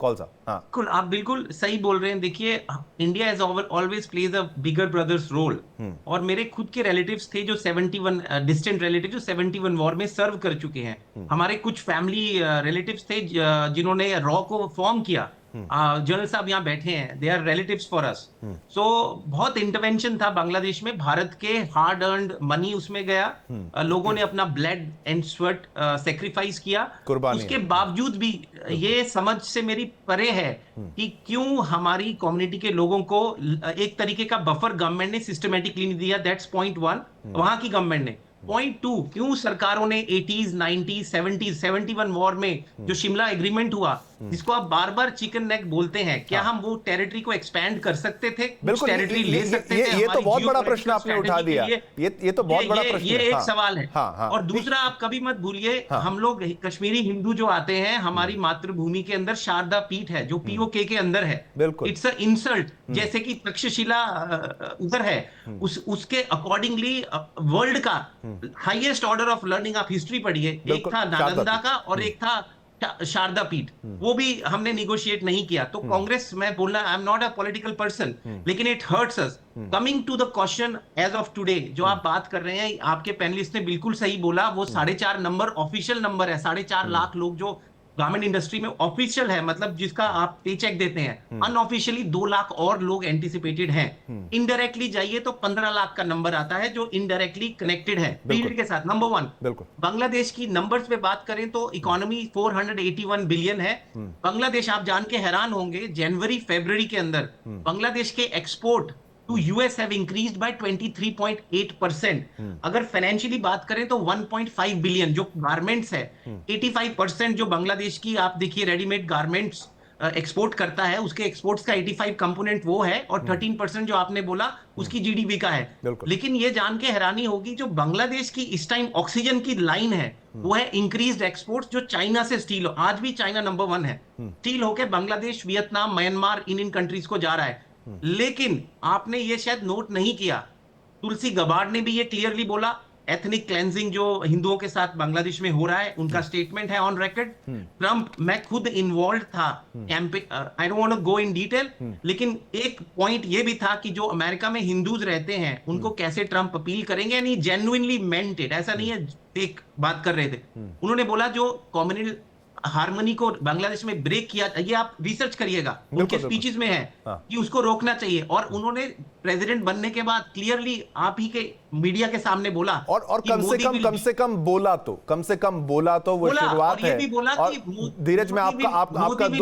कौल साहब। हाँ बिल्कुल, आप बिल्कुल सही बोल रहे हैं। देखिए, India has always plays a bigger brothers role. और मेरे खुद के रिलेटिव्स थे जो 71 डिस्टेंट रिलेटिव जो 71 वॉर में सर्व कर चुके हैं। हमारे कुछ फैमिली रिलेटिव्स थे जिन्होंने रॉ को फॉर्म किया। जनरल साहब यहाँ बैठे हैं, they are relatives for us. So बहुत इंटरवेंशन था बांग्लादेश में, भारत के हार्ड अर्नड मनी उसमें गया। लोगों ने अपना ब्लड एंड स्वेट सेक्रीफाइस किया। कुर्बानियां। उसके बावजूद भी बिल्कुल। ये समझ से मेरी परे है कि क्यों हमारी कम्युनिटी के लोगों को एक तरीके का बफर गवर्नमेंट ने सिस्टमेटिकली नहीं दिया। दैट्स पॉइंट वन, वहां की गवर्नमेंट ने। पॉइंट टू, क्यों सरकारों ने 80s 90s 70s 71 वॉर में जो शिमला एग्रीमेंट हुआ, जिसको आप बार बार चिकन नेक बोलते हैं, क्या हाँ हम वो टेरिटरी को एक्सपैंड कर सकते थे? कुछ बिल्कुल, टेरिटरी ले सकते थे ये तो हमारी बहुत बड़ा प्रश्न जियोपॉलिटिकल आपने उठा स्ट्रेटेजी के दिया। लिए? ये तो बहुत बड़ा प्रश्न ये है। एक हाँ सवाल है। हाँ हाँ और दूसरा, आप कभी मत भूलिए, हाँ। हम लोग कश्मीरी हिंदू जो आते हैं, हमारी मातृभूमि के अंदर शारदा पीठ है जो पीओके के अंदर है। बिल्कुल। It's a insult. जैसे कि तक्षशिला उधर है, उसके अकॉर्डिंगली वर्ल्ड का हाईएस्ट ऑर्डर ऑफ लर्निंग, आप हिस्ट्री पढ़िए, एक बिल्कुल था शारदा नालंदा पीठ। का और एक था शारदा पीठ। वो भी हमने निगोशिएट नहीं किया। तो कांग्रेस, मैं बोलना, I am not a political person, लेकिन it hurts us. Coming to the question as of today, जो आप बात कर रहे हैं, आपके पैनलिस्ट ने बिल्कुल सही बोला। वो 4.5 नंबर ऑफिशियल नंबर है। 4.5 लाख लोग जो गारमेंट इंडस्ट्री में ऑफिशियल है, मतलब जिसका आप पे चेक देते हैं, अनऑफिशियली 2 लाख और लोग एंटिसिपेटेड हैं। इनडायरेक्टली जाइए तो 15 लाख का नंबर आता है जो इनडायरेक्टली कनेक्टेड है बिल्कुल फील्ड के साथ। Number one. बिल्कुल। बांग्लादेश की नंबर्स पे बात करें तो इकोनॉमी 481 बिलियन है। बांग्लादेश, आप जान के हैरान होंगे, जनवरी फरवरी के अंदर बांग्लादेश के export to US have increased by 23.8%। अगर फाइनेंशियली बात करें तो 1.5 बिलियन जो गारमेंट्स है, 85% जो बांग्लादेश की, आप देखिए, रेडीमेड गारमेंट्स एक्सपोर्ट करता है, उसके एक्सपोर्ट्स का 85 कंपोनेंट वो है, और 13% जो आपने बोला उसकी जीडीपी का है। बिल्कुल। लेकिन ये जान के हैरानी होगी, जो बांग्लादेश की इस टाइम ऑक्सीजन की लाइन है, वो है इंक्रीज्ड एक्सपोर्ट्स जो चाइना से स्टील हो। आज भी चाइना नंबर 1 है स्टील होके, बांग्लादेश, वियतनाम, म्यांमार, इन कंट्रीज को जा रहा है। लेकिन आपने ये शायद नोट नहीं किया, तुलसी गबार्ड ने भी ये क्लियरली बोला, एथनिक क्लेंजिंग जो हिंदुओं के साथ बांग्लादेश में हो रहा है, उनका स्टेटमेंट है ऑन रिकॉर्ड। ट्रंप, मैं खुद इन्वॉल्व था campaign, I don't want to go in detail, लेकिन एक पॉइंट ये भी था कि जो अमेरिका में हिंदूज रहते हैं उनको कैसे ट्रंप अपील करेंगे, यानी जेन्युइनली मेंट इट, ऐसा नहीं है एक बात कर रहे थे। उन्होंने बोला जो कम्युनल हार्मनी को बांग्लादेश में ब्रेक किया, ये आप रिसर्च करिएगा, उनके बिल्कुल बिल्कुल। स्पीचेस में है हाँ कि उसको रोकना चाहिए। और उन्होंने प्रेसिडेंट बनने के बाद क्लियरली आप ही के मीडिया के सामने बोला और कि कम से मोदी कम विल कम से कम बोला तो, कम से कम बोला तो वो बोला, शुरुआत और ये है। भी बोला और कि धीरज, मैं मोदी आपका विल,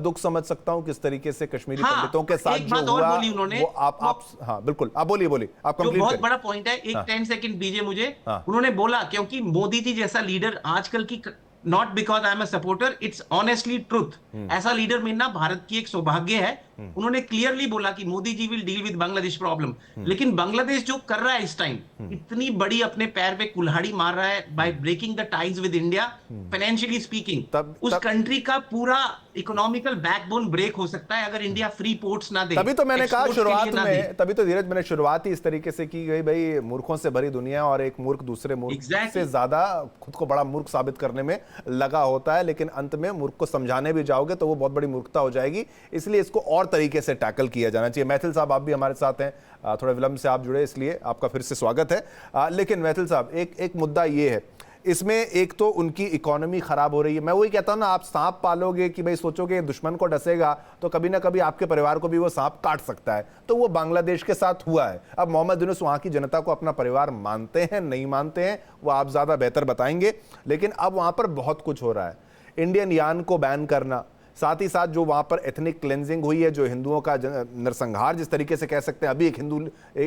दुख, समझ सकता हूं किस तरीके से कश्मीरी पंडितों हाँ, के साथ एक जो बात और हुआ बोली उन्होंने, वो आप हाँ बिल्कुल, आप बोलिए बोलिए, आप जो कंप्लीट बहुत करिए। बड़ा पॉइंट है, एक हाँ 10 सेकंड दीजिए मुझे। हाँ उन्होंने बोला, क्योंकि मोदी जी जैसा लीडर आजकल की, not because I am a supporter, it's honestly truth, ऐसा लीडर मिलना भारत की एक सौभाग्य है। उन्होंने क्लियरली बोला कि Modi ji will deal with Bangladesh problem. लेकिन बांग्लादेश जो कर रहा है इस टाइम, इतनी बड़ी अपने पैर पे कुल्हाड़ी मार रहा है by breaking the ties with India, financially speaking, तब उस तब कंट्री का पूरा इकोनॉमिकल बैकबोन ब्रेक हो सकता है अगर इंडिया फ्री पोर्ट्स ना दे, तभी तो मैंने कहा एक्सपोर्ट्स के लिए शुरुआत ना दे। में, तभी तो धीरज मैंने शुरुआत ही इस तरीके से की गई, भाई मूर्खों से भरी दुनिया और एक मूर्ख दूसरे मूर्ख से एग्जैक्टली। ज्यादा खुद को बड़ा मूर्ख साबित करने में लगा होता है, लेकिन अंत में मूर्ख को समझाने भी जाओगे तो वो बहुत बड़ी मूर्खता हो जाएगी। इसलिए इसको और तरीके से टैकल किया जाना चाहिए। मैथिल साहब, आप भी हमारे साथ हैं, थोड़ा विलंब से आप जुड़े, इसलिए आपका फिर से स्वागत है। लेकिन मैथिल साहब, एक मुद्दा ये है इसमें, एक तो उनकी इकोनॉमी खराब हो रही है। मैं वही कहता हूं ना, आप सांप पालोगे कि भाई सोचोगे दुश्मन को डसेगा तो कभी ना कभी आपके परिवार को भी वो सांप काट सकता है, तो वो बांग्लादेश के साथ हुआ है। अब मोहम्मद यूनुस वहां की जनता को अपना परिवार मानते हैं नहीं मानते हैं वो आप ज्यादा बेहतर बताएंगे, लेकिन अब वहां पर बहुत कुछ हो रहा है। इंडियन यान को बैन करना, साथ ही साथ जो वहां पर एथनिक क्लेंजिंग हुई है, जो हिंदुओं का नरसंहार जिस तरीके से कह सकते हैं, अभी एक हिंदू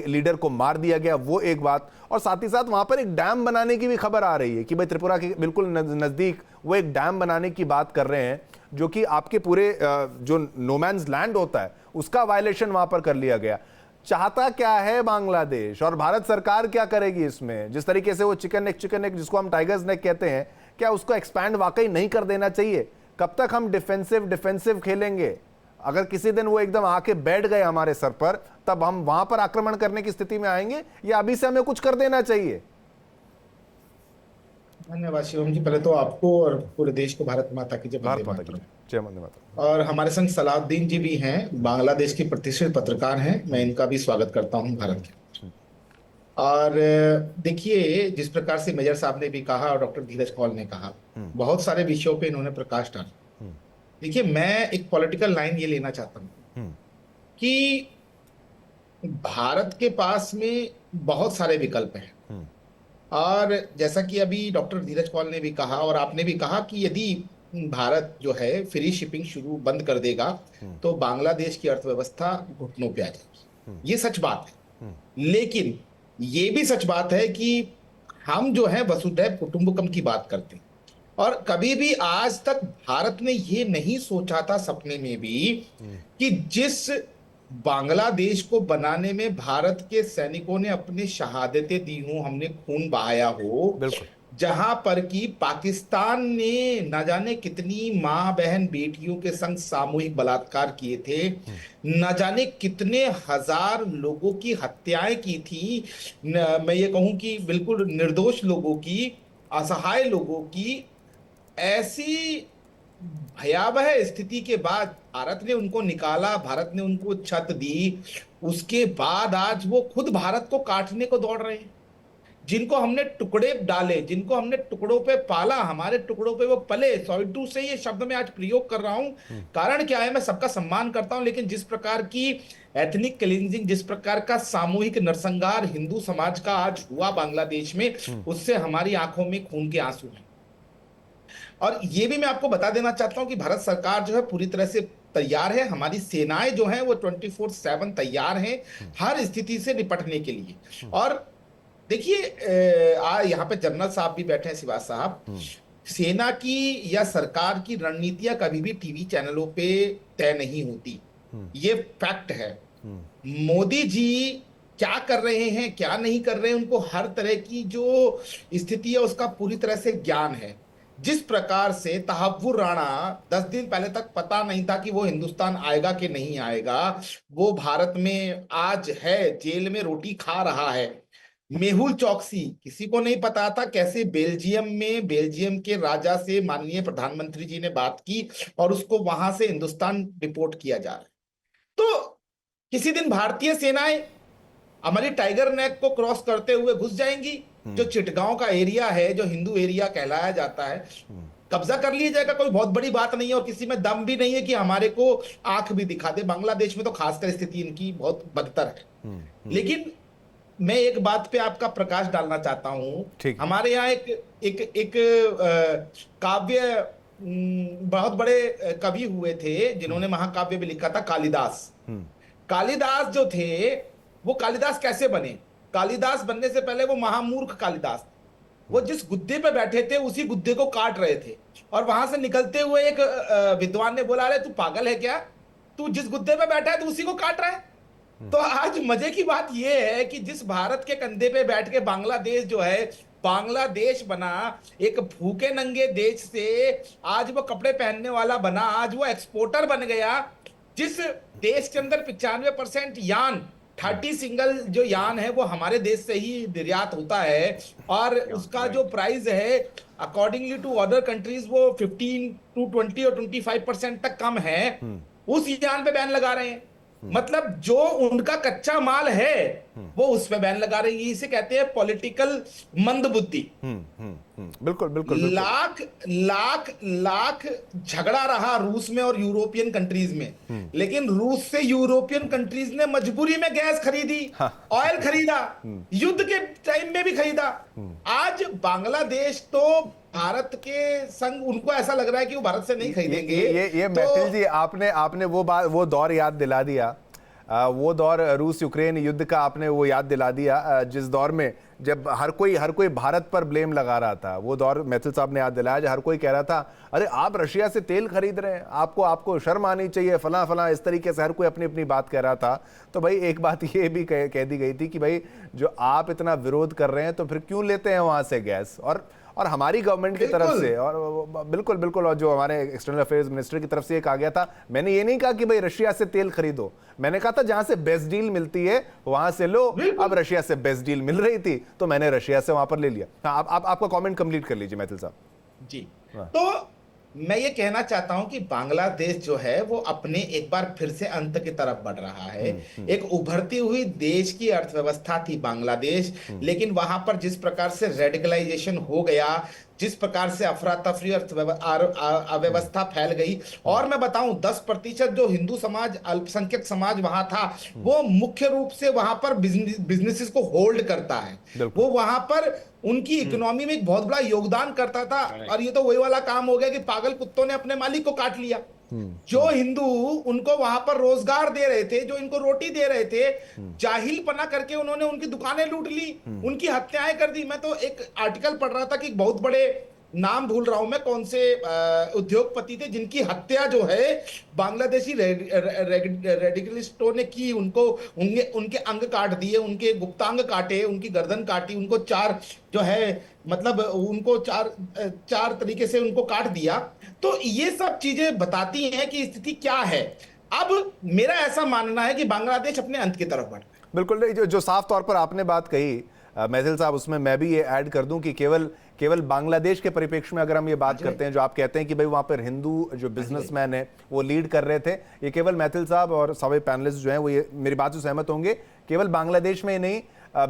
लीडर को मार दिया गया, वो एक बात। और साथ ही साथ वहां पर एक डैम बनाने की भी खबर आ रही है कि भाई त्रिपुरा के बिल्कुल नजदीक वो एक डैम बनाने की बात कर रहे हैं, जो कि आपके पूरे जो नोमैन्स लैंड होता है उसका वायलेशन वहां पर कर लिया गया। चाहता क्या है बांग्लादेश, और भारत सरकार क्या करेगी इसमें? जिस तरीके से वो चिकन नेक जिसको हम टाइगर्स नेक कहते हैं, क्या उसको एक्सपैंड वाकई नहीं कर देना चाहिए? कब तक हम डिफेंसिव खेलेंगे? अगर किसी दिन वो एकदम आके बैठ गए हमारे सर पर, तब हम वहां पर आक्रमण करने की स्थिति में आएंगे, या अभी से हमें कुछ कर देना चाहिए? धन्यवाद शिवम जी। पहले तो आपको और पूरे देश को भारत माता की जय, वंदे भारत माता की मातरम। जय। जय वंदे मातरम। और हमारे संग सलाउद्दीन जी भी हैं, बांग्लादेश के प्रतिष्ठित पत्रकार हैं, मैं इनका भी स्वागत करता हूं भारत के। और देखिए, जिस प्रकार से मेजर साहब ने भी कहा और डॉक्टर धीरज कौल ने कहा, बहुत सारे विषयों पे इन्होंने प्रकाश डाला। देखिए, मैं एक पॉलिटिकल लाइन ये लेना चाहता हूँ कि भारत के पास में बहुत सारे विकल्प हैं। और जैसा कि अभी डॉक्टर धीरज कौल ने भी कहा और आपने भी कहा कि यदि भारत जो है फ्री शिपिंग शुरू बंद कर देगा तो बांग्लादेश की अर्थव्यवस्था घुटनों पे आ जाएगी। ये सच बात है, लेकिन ये भी सच बात है कि हम जो है वसुधैव कुटुंबकम की बात करते हैं। और कभी भी आज तक भारत ने ये नहीं सोचा था सपने में भी कि जिस बांग्लादेश को बनाने में भारत के सैनिकों ने अपनी शहादतें दी हों, हमने खून बहाया हो, जहां पर कि पाकिस्तान ने न जाने कितनी मां बहन बेटियों के संग सामूहिक बलात्कार किए थे, न जाने कितने हजार लोगों की हत्याएं की थी, मैं ये कहूं कि बिल्कुल निर्दोष लोगों की, असहाय लोगों की। ऐसी भयावह स्थिति के बाद भारत ने उनको निकाला, भारत ने उनको छत दी। उसके बाद आज वो खुद भारत को काटने को दौड़ रहे हैं। जिनको हमने टुकड़े डाले, जिनको हमने टुकड़ों पे पाला, हमारे टुकड़ों पे वो पले, सॉइटू से ये शब्द मैं आज प्रयोग कर रहा हूं। कारण क्या है, मैं सबका सम्मान करता हूं, लेकिन जिस प्रकार की एथनिक क्लींजिंग, जिस प्रकार का सामूहिक नरसंहार हिंदू समाज का आज हुआ बांग्लादेश में, उससे हमारी आंखों में खून के आंसू हैं। और ये भी मैं आपको बता देना चाहता हूं कि भारत सरकार जो है पूरी तरह से तैयार है। हमारी सेनाएं जो हैं वो 24/7 तैयार हैं हर स्थिति से निपटने के लिए। और देखिए, यहाँ पे जनरल साहब भी बैठे हैं, सिवाज साहब। सेना की या सरकार की रणनीतियां कभी भी टीवी चैनलों पे तय नहीं होती, ये फैक्ट है। मोदी जी क्या कर रहे हैं, क्या नहीं कर रहे हैं, उनको हर तरह की जो स्थिति है उसका पूरी तरह से ज्ञान है। जिस प्रकार से तहव्वुर राणा 10 दिन पहले तक पता नहीं था कि वो हिंदुस्तान आएगा कि नहीं आएगा, वो भारत में आज है, जेल में रोटी खा रहा है। मेहुल चौकसी, किसी को नहीं पता था कैसे बेल्जियम में बेल्जियम के राजा से माननीय प्रधानमंत्री जी ने बात की और उसको वहां से हिंदुस्तान रिपोर्ट किया जा रहा है। तो किसी दिन भारतीय सेनाएं हमारी टाइगर नेक को क्रॉस करते हुए घुस जाएंगी, जो चिटगांव का एरिया है, जो हिंदू एरिया कहलाया जाता है, कब्जा कर लिया जाएगा। कोई बहुत बड़ी बात नहीं है और किसी में दम भी नहीं है कि हमारे को आंख भी दिखा दे। बांग्लादेश में तो खासकर स्थिति इनकी बहुत बदतर है। लेकिन मैं एक बात पे आपका प्रकाश डालना चाहता हूं। हमारे यहाँ एक काव्य, बहुत बड़े कवि हुए थे जिन्होंने महाकाव्य भी लिखा था, कालिदास। कालिदास जो थे वो कालिदास कैसे बने? कालिदास बनने से पहले वो महामूर्ख कालिदास थे। वो जिस गुद्दे पे बैठे थे उसी गुद्दे को काट रहे थे और वहां से निकलते हुए एक विद्वान ने बोला, अरे तू पागल है क्या, तू जिस गुद्दे पे बैठा है तू उसी को काट रहा है। तो आज मजे की बात यह है कि जिस भारत के कंधे पे बैठ के बांग्लादेश जो है, बांग्लादेश बना एक भूखे नंगे देश से, आज वो कपड़े पहनने वाला बना, आज वो एक्सपोर्टर बन गया। जिस देश के अंदर 95% यान, 30 सिंगल जो यान है वो हमारे देश से ही निर्यात होता है और उसका जो प्राइस है अकॉर्डिंगली टू अदर कंट्रीज वो 15 to 20 और 25% तक कम है। उस यान पे बैन लगा रहे हैं। मतलब जो उनका कच्चा माल है वो उस पे बैन लगा रही है। इसे कहते हैं पॉलिटिकल मंदबुद्धि। बिल्कुल बिल्कुल। लाख लाख लाख झगड़ा रहा रूस में और यूरोपियन कंट्रीज में, लेकिन रूस से यूरोपियन कंट्रीज ने मजबूरी में गैस खरीदी, ऑयल खरीदा, युद्ध के टाइम में भी खरीदा। आज बांग्लादेश तो भारत के संग, उनको ऐसा लग रहा है कि वो भारत से नहीं खरीदेंगे। ये मैथिल जी, आपने वो दौर याद दिला दिया, वो दौर रूस यूक्रेन युद्ध का आपने वो याद दिला दिया, जिस दौर में जब हर कोई भारत पर ब्लेम लगा रहा था। वो दौर मैथिल साहब ने याद दिलाया जब हर कोई कह रहा था, अरे आप रशिया से तेल खरीद रहे हैं, आपको शर्म आनी चाहिए, फला इस तरीके से हर कोई अपनी अपनी बात कह रहा था। तो भाई एक बात ये भी कह दी गई थी कि भाई जो आप इतना विरोध कर रहे हैं तो फिर क्यों लेते हैं वहां से गैस। और हमारी गवर्नमेंट की तरफ से, और बिल्कुल बिल्कुल, और जो हमारे एक्सटर्नल अफेयर्स मिनिस्टर की तरफ से ये कहा गया था, मैंने ये नहीं कहा कि भाई रशिया से तेल खरीदो, मैंने कहा था जहां से बेस्ट डील मिलती है वहां से लो। अब रशिया से बेस्ट डील मिल रही थी तो मैंने रशिया से वहां पर ले लिया। हाँ, आप आपका कमेंट कंप्लीट कर लीजिए मैथिल साहब। जी, तो मैं ये कहना चाहता हूं कि बांग्लादेश जो है वो अपने एक बार फिर से अंत की तरफ बढ़ रहा है। एक उभरती हुई देश की अर्थव्यवस्था थी बांग्लादेश, लेकिन वहां पर जिस प्रकार से रेडिकलाइजेशन हो गया, जिस प्रकार से अफरा तफरी अव्यवस्था फैल गई, और मैं बताऊं 10% जो हिंदू समाज, अल्पसंख्यक समाज वहां था, वो मुख्य रूप से वहां पर बिजनेसेस को होल्ड करता है। वो वहां पर उनकी इकोनॉमी में एक बहुत बड़ा योगदान करता था। और ये तो वही वाला काम हो गया कि पागल कुत्तों ने अपने मालिक को काट लिया। जो हिंदू उनको वहां पर रोजगार दे रहे थे, जो इनको रोटी दे रहे थे, जाहिलपना करके उन्होंने उनकी दुकानें लूट ली, उनकी हत्याएं कर दी। मैं तो एक आर्टिकल पढ़ रहा था कि बहुत बड़े, नाम भूल रहा हूं मैं कौन से उद्योगपति थे, जिनकी हत्या जो है बांग्लादेशी रेडिकलिस्टों ने की। उनके अंग काट दिए, उनके गुप्तांग काटे, उनकी गर्दन काटी, उनको चार जो है मतलब उनको चार तरीके से उनको काट दिया। तो ये सब चीजें बताती हैं कि स्थिति क्या है। अब मेरा ऐसा मानना है कि बांग्लादेश अपने अंत की तरफ बढ़ रहा है। बिल्कुल, जो साफ तौर पर आपने बात कही मैथिल साहब, उसमें मैं भी ये ऐड कर दूं कि केवल बांग्लादेश के परिप्रेक्ष्य में अगर हम ये बात करते हैं, जो आप कहते हैं कि भाई वहां पर हिंदू जो बिजनेसमैन है वो लीड कर रहे थे, ये केवल मैथिल साहब और सभी पैनलिस्ट जो हैं वो ये मेरी बात से सहमत होंगे, केवल बांग्लादेश में ही नहीं,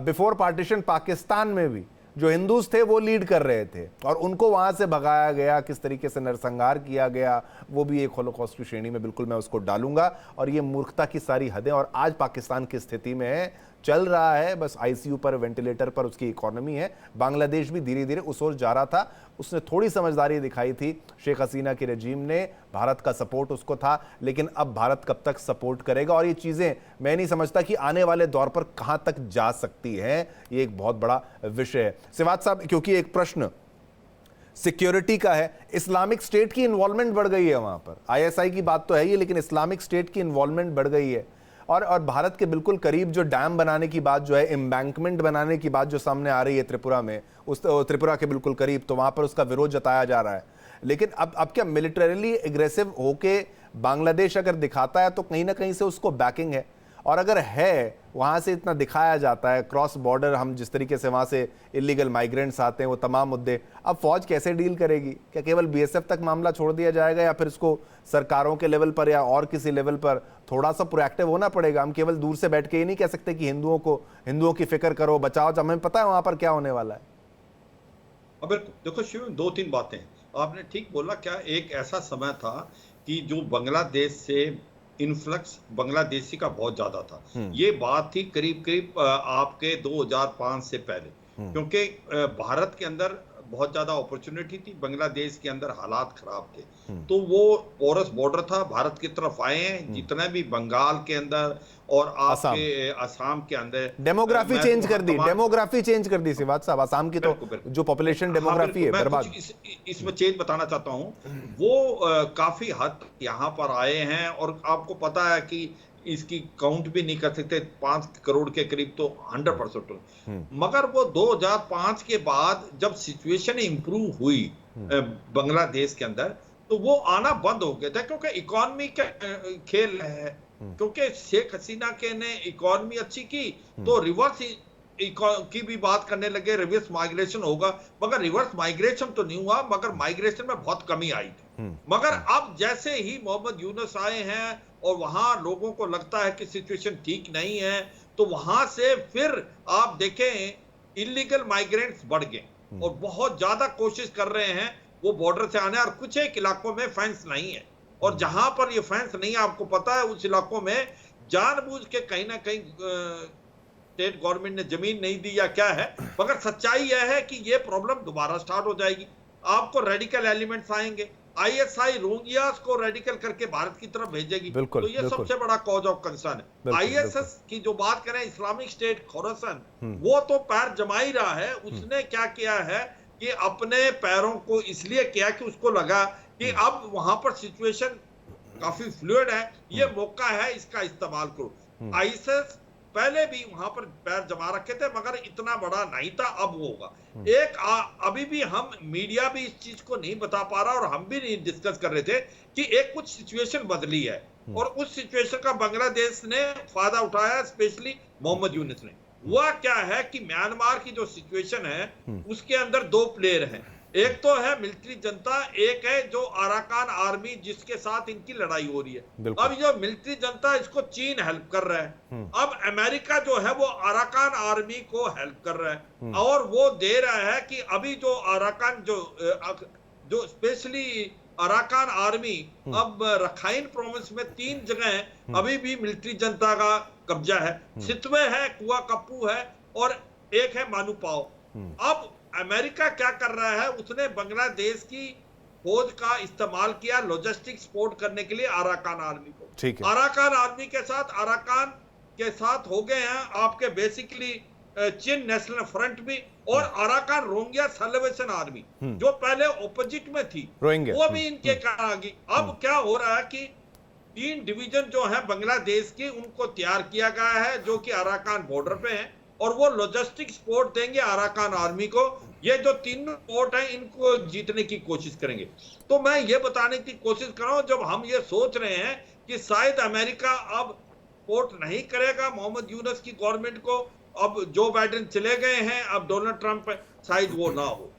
बिफोर पार्टीशन पाकिस्तान में भी जो हिंदूज थे वो लीड कर रहे थे और उनको वहां से भगाया गया, किस तरीके से नरसंहार किया गया, वो भी एक होलोकॉस्ट की श्रेणी में बिल्कुल मैं उसको डालूंगा। और ये मूर्खता की सारी हदें, और आज पाकिस्तान की स्थिति में है, चल रहा है बस आईसीयू पर, वेंटिलेटर पर उसकी इकोनॉमी है। बांग्लादेश भी धीरे धीरे उस ओर जा रहा था, उसने थोड़ी समझदारी दिखाई थी शेख हसीना के रजीम ने, भारत का सपोर्ट उसको था, लेकिन अब भारत कब तक सपोर्ट करेगा, और ये चीजें मैं नहीं समझता कि आने वाले दौर पर कहां तक जा सकती है। ये एक बहुत बड़ा विषय है सिवात साहब, क्योंकि एक प्रश्न सिक्योरिटी का है। इस्लामिक स्टेट की इन्वॉल्वमेंट बढ़ गई है वहां पर, आईएसआई की बात तो है ही, लेकिन इस्लामिक स्टेट की इन्वॉल्वमेंट बढ़ गई है। और भारत के बिल्कुल करीब जो डैम बनाने की बात जो है, एम्बैंकमेंट बनाने की बात जो सामने आ रही है त्रिपुरा में, उस त्रिपुरा के बिल्कुल करीब, तो वहां पर उसका विरोध जताया जा रहा है। लेकिन अब क्या मिलिटरीली एग्रेसिव होके बांग्लादेश अगर दिखाता है तो कहीं ना कहीं से उसको बैकिंग है, और अगर है वहां से इतना दिखाया जाता है, क्रॉस बॉर्डर हम जिस तरीके से वहां से इलीगल माइग्रेंट्स आते हैं, वो तमाम मुद्दे, अब फौज कैसे डील करेगी? क्या केवल बीएसएफ तक मामला छोड़ दिया जाएगा, या फिर इसको सरकारों के लेवल पर या और किसी लेवल पर थोड़ा सा प्रोएक्टिव होना पड़ेगा? हम केवल दूर से बैठ के ये नहीं कह सकते कि हिंदुओं की फिक्र करो, बचाओ, जब हमें पता है वहां पर क्या होने वाला है। अब देखो शिव, 2-3 बातें आपने ठीक बोला। क्या एक ऐसा समय था कि जो बांग्लादेश से इन्फ्लक्स बांग्लादेशी का बहुत ज्यादा था, ये बात थी करीब करीब आपके 2005 से पहले, क्योंकि भारत के अंदर बहुत ज्यादा अपॉर्चुनिटी थी, बांग्लादेश के अंदर हालात खराब थे, तो वो पोरस बॉर्डर था, भारत की तरफ आए हैं। जितने भी बंगाल के अंदर और आपके असम के अंदर डेमोग्राफी चेंज कर दी, डेमोग्राफी चेंज कर दी सिवात साहब, असम की तो जो पॉपुलेशन डेमोग्राफी है बर्बाद। इसमें चेंज बताना चाहता हूं, वो काफी हद यहाँ पर आए हैं, और आपको पता है कि इसकी काउंट भी नहीं कर सकते, 5 करोड़ के करीब तो 100%। मगर वो 2005 के बाद जब सिचुएशन इंप्रूव हुई बांग्लादेश के अंदर, तो वो आना बंद हो गया था, क्योंकि इकोनॉमी का खेल है। क्योंकि शेख हसीना के ने इकोनॉमी अच्छी की तो रिवर्स की भी बात करने लगे, रिवर्स माइग्रेशन होगा, मगर रिवर्स माइग्रेशन तो नहीं हुआ, मगर माइग्रेशन में बहुत कमी आई थी। मगर अब जैसे ही मोहम्मद यूनुस आए हैं और वहां लोगों को लगता है कि सिचुएशन ठीक नहीं है, तो वहां से फिर आप देखें इलीगल माइग्रेंट्स बढ़ गए और बहुत ज्यादा कोशिश कर रहे हैं वो बॉर्डर से आने, और कुछ एक इलाकों में फेंस नहीं है, और जहां पर ये फेंस नहीं है, आपको पता है उस इलाकों में जानबूझ के कहीं ना कहीं स्टेट गवर्नमेंट ने जमीन नहीं दी या क्या है, मगर सच्चाई यह है कि ये प्रॉब्लम दोबारा स्टार्ट हो जाएगी। आपको रेडिकल एलिमेंट्स आएंगे, आईएसआई रोहिंग्यास को रेडिकल करके भारत की तरफ भेजेगी, तो ये सबसे बड़ा कॉज ऑफ कंसर्न है। आईएसएस की जो बात करें, इस्लामिक स्टेट खोरासान, वो तो पैर जमा ही रहा है। उसने क्या किया है कि अपने पैरों को इसलिए किया कि उसको लगा कि अब वहां पर सिचुएशन काफी फ्लूइड है, ये मौका है, इसका इस्तेमाल करो। आईएसएस पहले भी वहां पर पैर जमा रखे थे, मगर इतना बड़ा नहीं था, अब होगा। अभी भी हम मीडिया भी इस चीज को नहीं बता पा रहा, और हम भी नहीं डिस्कस कर रहे थे कि एक कुछ सिचुएशन बदली है, और उस सिचुएशन का बांग्लादेश ने फायदा उठाया, स्पेशली मोहम्मद यूनुस ने। हुआ क्या है कि म्यांमार की जो सिचुएशन है उसके अंदर दो प्लेयर हैं, एक तो है मिलिट्री जनता, एक है जो अराकान आर्मी जिसके साथ इनकी लड़ाई हो रही है। अब जो मिलिट्री जनता, इसको चीन हेल्प कर रहा है, अब अमेरिका जो है वो अराकान आर्मी को हेल्प कर रहा है, और वो दे रहा है कि अभी जो अराकान जो स्पेशली अराकान आर्मी, अब रखाइन प्रोविंस में 3 जगह अभी भी मिलिट्री जनता का कब्जा है, सितवे है, कुआ कप्पू है, और एक है मानुपाओ। अब अमेरिका क्या कर रहा है, उसने बांग्लादेश की फौज का इस्तेमाल किया लॉजिस्टिक सपोर्ट करने के लिए अराकान आर्मी को। ठीक है। अराकान आर्मी के साथ, अराकान के साथ हो गए हैं आपके बेसिकली चीन नेशनल फ्रंट भी, और अराकान रोहिंग्या सैल्वेशन आर्मी जो पहले ऑपोजिट में थी, वो भी इनके आ गई। अब क्या हो रहा है कि 3 डिवीजन जो है बांग्लादेश की, उनको तैयार किया गया है जो कि अराकान बॉर्डर पे हैं, और वो लॉजिस्टिक सपोर्ट देंगे अराकान आर्मी को। ये जो 3 पोर्ट हैं, इनको जीतने की कोशिश करेंगे। तो मैं ये बताने की कोशिश कर रहा हूं, जब हम ये सोच रहे हैं कि शायद अमेरिका अब सपोर्ट नहीं करेगा मोहम्मद यूनुस की गवर्नमेंट को, अब जो बाइडेन चले गए हैं, अब डोनाल्ड ट्रंप शायद वो ना हो।